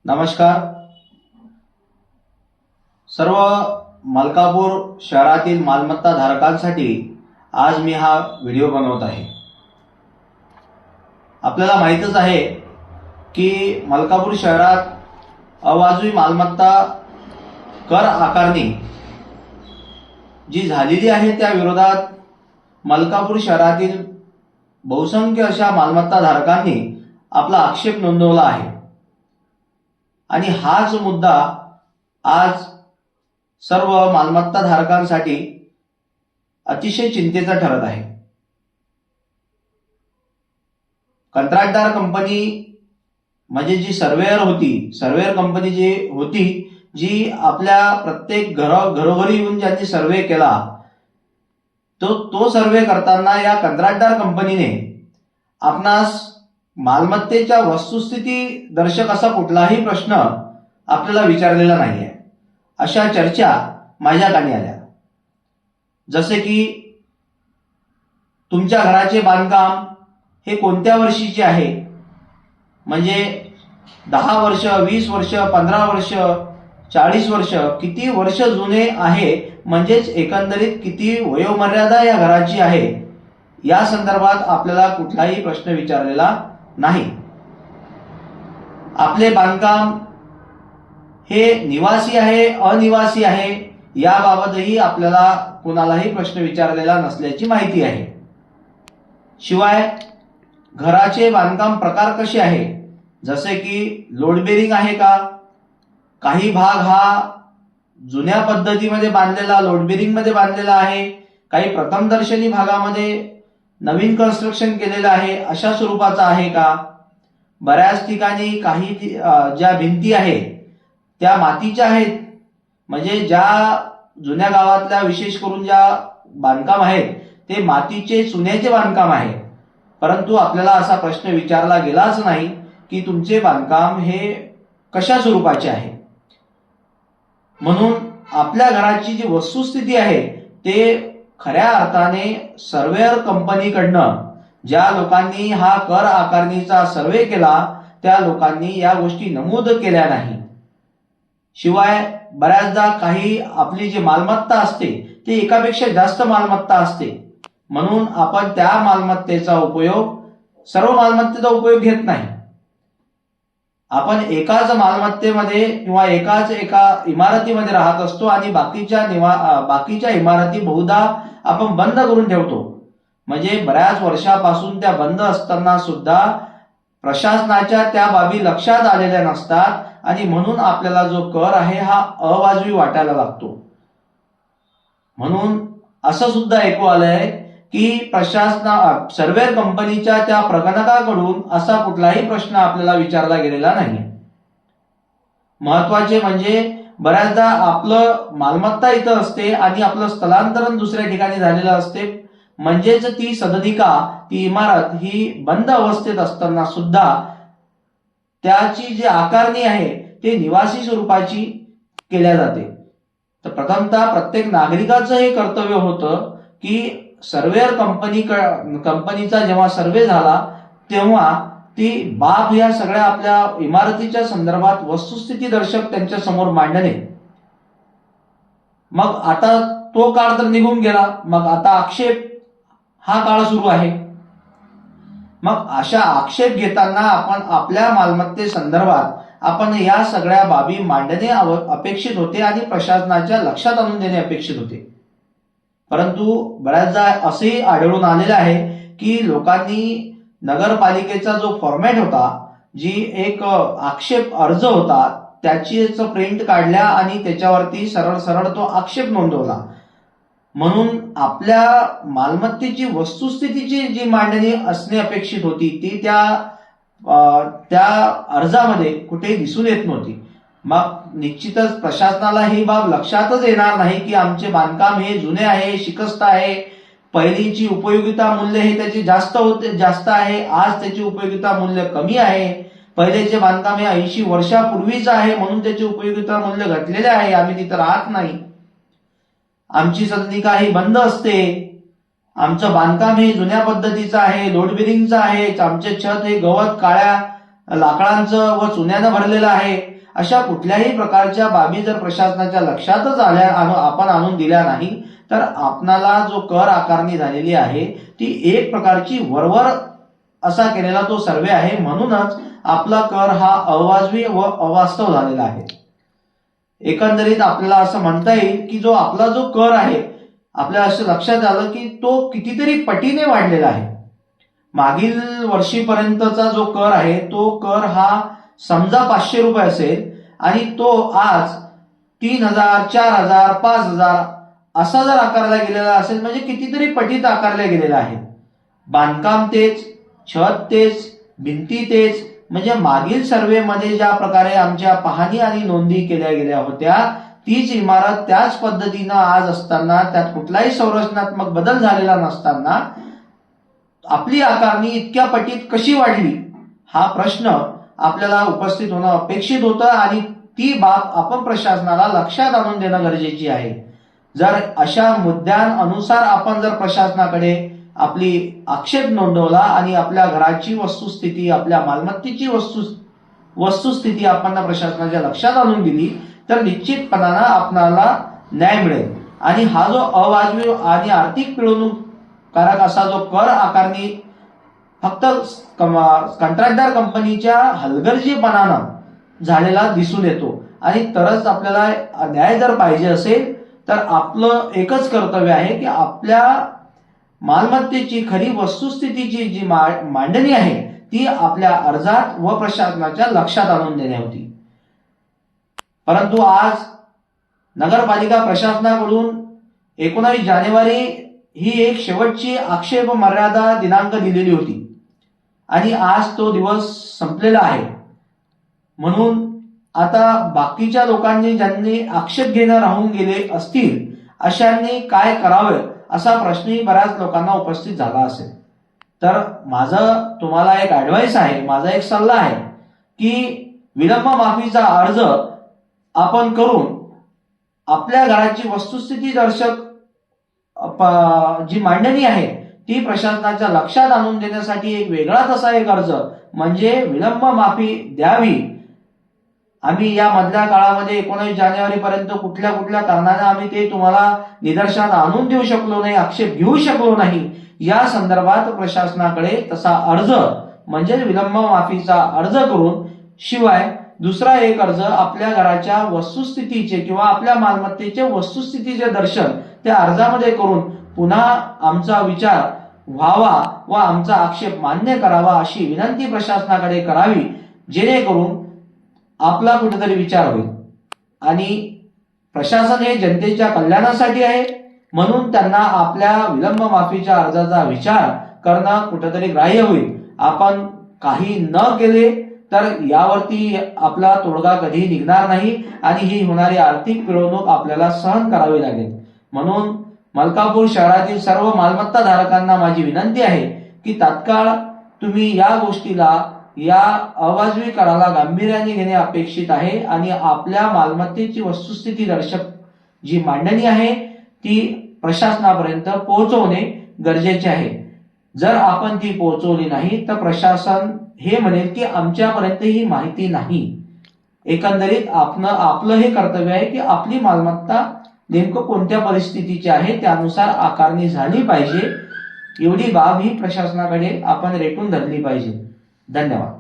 नमस्कार. सर्व मलकापूर शहरातील मालमत्ता धारकांसाठी आज मी हा व्हिडिओ बनवत आहे. आपल्याला माहीतच आहे की मलकापूर शहरात अवाजवी मालमत्ता कर आकारणी जी झालेली आहे त्या विरोधात मलकापूर शहरातील बहुसंख्य अशा मालमत्ता धारकांनी आपला आक्षेप नोंदवला आहे आणि हाच मुद्दा आज सर्व मालमत्ता धारकांसाठी अतिशय चिंतेचा ठरत आहे. कंत्राटदार कंपनी म्हणजे जी सर्वेअर कंपनी जी होती, जी आपल्या प्रत्येक घरोघरी येऊन ज्यांनी सर्वे केला, तो सर्वे करताना या कंत्राटदार कंपनीने आपणास मालमत्तेच्या वस्तुस्थिती दर्शक असा कुठलाही प्रश्न आपल्याला विचारलेला नाहीये. अशा चर्चा माझ्या कानी आल्या. जसे की तुमच्या घराचे बांधकाम हे कोणत्या वर्षीचे आहे, म्हणजे 10 वर्ष, 20 वर्ष, 15 वर्ष, 40 वर्ष, किती वर्ष जुने आहे, म्हणजेच एकंदरीत किती वयोमर्यादा या घराची आहे, या संदर्भात आपल्याला कुठलाही प्रश्न विचारलेला नाही. आपले बांधकाम हे निवासी आहे अनिवासी आहे याबाबतही आपल्याला कोणालाही प्रश्न विचारलेला नसल्याची माहिती आहे. शिवाय घराचे बांधकाम प्रकार कसे आहे, जसे की लोड बेरिंग आहे का, काही भाग हा जुन्या पद्धतीमध्ये बांधलेला लोड बेरिंग मध्ये बांधलेला आहे, काही प्रथमदर्शनी भागामध्ये नवीन कन्स्ट्रक्शन केलेलं आहे अशा स्वरूपाचा आहे का. बऱ्याच ठिकाणी काही ज्या भिंती आहेत त्या मातीच्या आहेत, म्हणजे ज्या जुन्या गावातल्या विशेष करून ज्या बांधकाम आहेत ते मातीचे चुन्याचे बांधकाम आहे. परंतु आपल्याला असा प्रश्न विचारला गेलाच नाही की तुमचे बांधकाम हे कशा स्वरूपाचे आहे. म्हणून आपल्या घराची जी वस्तुस्थिती आहे ते खऱ्या अर्थाने सर्वेअर कंपनीकडनं ज्या लोकांनी हा कर आकारणीचा सर्वे केला त्या लोकांनी या गोष्टी नमूद केल्या नाही. शिवाय बऱ्याचदा काही आपली जी मालमत्ता असते ती एकापेक्षा जास्त मालमत्ता असते, म्हणून आपण त्या मालमत्तेचा उपयोग सर्व मालमत्तेचा उपयोग घेत नाही. आपण एकाच मालमत्तेमध्ये किंवा एका इमारतीमध्ये राहत असतो आणि बाकीच्या इमारती बहुधा आपण बंद करून ठेवतो. म्हणजे बऱ्याच वर्षापासून त्या बंद असताना सुद्धा प्रशासनाच्या त्या बाबी लक्षात आलेल्या नसतात आणि म्हणून आपल्याला जो कर आहे हा अवाजवी वाटायला लागतो. म्हणून असं सुद्धा ऐकू आलंय की सर्वेअर कंपनीच्या त्या प्रगणकाकडून असा कुठलाही प्रश्न आपल्याला विचारला गेलेला नाही. महत्वाचे म्हणजे बऱ्याचदा आपलं मालमत्ता इथं असते आणि आपलं स्थलांतरण दुसऱ्या ठिकाणी झालेलं असते, म्हणजेच ती सदनिका, ती इमारत ही बंद अवस्थेत असताना सुद्धा त्याची जी आकारणी आहे ते निवासी स्वरूपाची केल्या जाते. तर प्रथमतः प्रत्येक नागरिकाचं हे कर्तव्य होतं की सर्वेअर कंपनीचा जेव्हा सर्वे झाला तेव्हा ती बाब या सगळ्या आपल्या इमारतीच्या संदर्भात वस्तुस्थिती दर्शक त्यांच्या समोर मांडणे. मग आता तो काळ तर निघून गेला, मग आता आक्षेप हा काळ सुरू आहे. मग अशा आक्षेप घेताना आपण आपल्या मालमत्ते संदर्भात आपण या सगळ्या बाबी मांडणे अपेक्षित होते आणि प्रशासनाच्या लक्षात आणून देणे अपेक्षित होते. परंतु बऱ्याचदा असेही आढळून आलेले आहे की लोकांनी नगरपालिकेचा जो फॉर्मॅट होता, जी एक आक्षेप अर्ज होता, त्याचीच प्रिंट काढल्या आणि त्याच्यावरती सरळ सरळ तो आक्षेप नोंदवला. म्हणून आपल्या मालमत्तेची वस्तुस्थितीची जी मांडणी असणे अपेक्षित होती ती त्या अर्जामध्ये कुठेही दिसून येत नव्हती. मग निश्चितच प्रशासनाला ही बाब लक्षातच येणार नाही की आमचे बांधकाम हे जुने आहे, शिकस्त आहे, पहिलीची उपयोगिता मूल्य हे त्याचे जास्त आहे, आज त्याची उपयोगिता मूल्य कमी आहे, पहिलेचे बांधकाम हे 80 वर्षापूर्वीच आहे म्हणून त्याचे उपयोगिता मूल्य घटलेले आहे, आम्ही तिथं राहत नाही, आमची सदनिका ही बंद असते, आमचं बांधकाम हे जुन्या पद्धतीचं आहे, लोड बेरिंगचं आहे, आमचे छत हे गवत काळ्या लाकडांचं व चुन्यानं भरलेलं आहे, अशा कुठल्याही प्रकारच्या बाबी जर प्रशासनाच्या लक्षातच आपण आणून दिल्या नाही तर आपणाला जो कर आकारणी झालेली आहे ती एक प्रकारची वरवर असा केलेला तो सर्वे आहे, म्हणूनच आपला कर हा अवाजवी व अवास्तव झालेला आहे. एकंदरीत आपल्याला असं म्हणता येईल की जो आपला जो कर आहे आपल्या असं लक्षात आलं की तो कितीतरी पटीने वाढलेला आहे. मागील वर्षीपर्यंतचा जो कर आहे तो कर हा समजा 500 रुपये असेल आणि तो आज 3000, 4000, 5000 असा जर आकारला गेलेला असेल म्हणजे कितीतरी पटीत आकारला गेलेला आहे. बांधकाम तेच, छत तेच, भिंती तेच, म्हणजे मागील सर्वेमध्ये ज्या प्रकारे आमच्या पाहणी आणि नोंदी केल्या गेल्या होत्या तीच इमारत त्याच पद्धतीनं आज असताना त्यात कुठलाही संरचनात्मक बदल झालेला नसताना आपली आकारणी इतक्या पटीत कशी वाढली हा प्रश्न आपल्याला उपस्थित होणं अपेक्षित होतं आणि ती बाब आपण प्रशासनाला लक्षात आणून देणं गरजेची आहे. जर अशा मुद्द्यांनुसार आपण जर प्रशासनाकडे आपली आक्षेप नोंदवला आणि आपल्या घराची वस्तुस्थिती, आपल्या मालमत्तेची वस्तुस्थिती आपण प्रशासनाच्या लक्षात आणून दिली तर निश्चितपणानं आपणाला न्याय मिळेल. आणि हा जो अवाजवी आणि आर्थिक पिळवणूककारक असा जो कर आकारणी फक्त कंत्राटदार कंपनीच्या हलगर्जीपणानं झालेला दिसून येतो. आणि तरच आपल्याला न्याय जर पाहिजे असेल तर आपलं एकच कर्तव्य आहे की आपल्या मालमत्तेची खरी वस्तुस्थितीची जी मांडणी आहे ती आपल्या अर्जात व प्रशासनाच्या लक्षात आणून देणे होती. परंतु आज नगरपालिका प्रशासनाकडून 19 जानेवारी ही एक शेवटची आक्षेप मर्यादा दिनांक दिलेली होती आणि आज तो दिवस संपलेला आहे. म्हणून आता बाकीच्या लोकांनी ज्यांनी आक्षेप घेणं राहून गेले असतील अशांनी काय करावे असा प्रश्नही बऱ्याच लोकांना उपस्थित झाला असेल. तर माझं तुम्हाला एक ऍडवाइस आहे, माझा एक सल्ला आहे की विलंब माफीचा अर्ज आपण करून आपल्या घराची वस्तुस्थिती दर्शक जी मांडणी आहे ती प्रशासनाच्या लक्षात आणून देण्यासाठी एक वेगळाच असा एक अर्ज म्हणजे विलंब माफी द्यावी. आम्ही या मधल्या काळामध्ये 19 जानेवारी पर्यंत कुठल्या कुठल्या कारणाने आम्ही ते तुम्हाला निदर्शनात आणून देऊ शकलो नाही, आक्षेप घेऊ शकलो नाही, या संदर्भात प्रशासनाकडे तसा अर्ज म्हणजे विलंब माफीचा अर्ज करून शिवाय दुसरा एक अर्ज आपल्या घराच्या वस्तुस्थितीचे किंवा आपल्या मालमत्तेचे वस्तुस्थितीचे दर्शन त्या अर्जामध्ये करून पुन्हा आमचा विचार व्हावा व आमचा आक्षेप मान्य करावा अशी विनंती प्रशासनाकडे करावी, जेणेकरून आपला कुठेतरी विचार होईल. आणि प्रशासन हे जनतेच्या कल्याणासाठी आहे म्हणून त्यांना आपल्या विलंब माफीच्या अर्जाचा विचार करणं कुठेतरी ग्राह्य होईल. आपण काही न केले तर यावरती आपला तोडगा कधी निघणार नाही आणि ही होणारी आर्थिक पिळवणूक आपल्याला सहन करावी लागेल. म्हणून मलकापूर शहरातील सर्व मालमत्ता धारकांना माझी विनंती आहे की तात्काळ तुम्ही या गोष्टीला, या अवाजवी कराला गांभीर्याने घेणे अपेक्षित आहे आणि आपल्या मालमत्तेची वस्तुस्थिती दर्शक जी मांडणी आहे ती प्रशासनापर्यंत पोहोचवणे गरजेचे आहे. जर आपण ती पोहोचवली नाही तर प्रशासन हे म्हणेल की आमच्यापर्यंत ही माहिती नाही. एकंदरीत आपलं हे कर्तव्य आहे की आपली मालमत्ता नेमकं कोणत्या परिस्थितीची आहे त्यानुसार आकारणी झाली पाहिजे. एवढी बाब ही प्रशासनाकडे आपण रेटून धरली पाहिजे. धन्यवाद.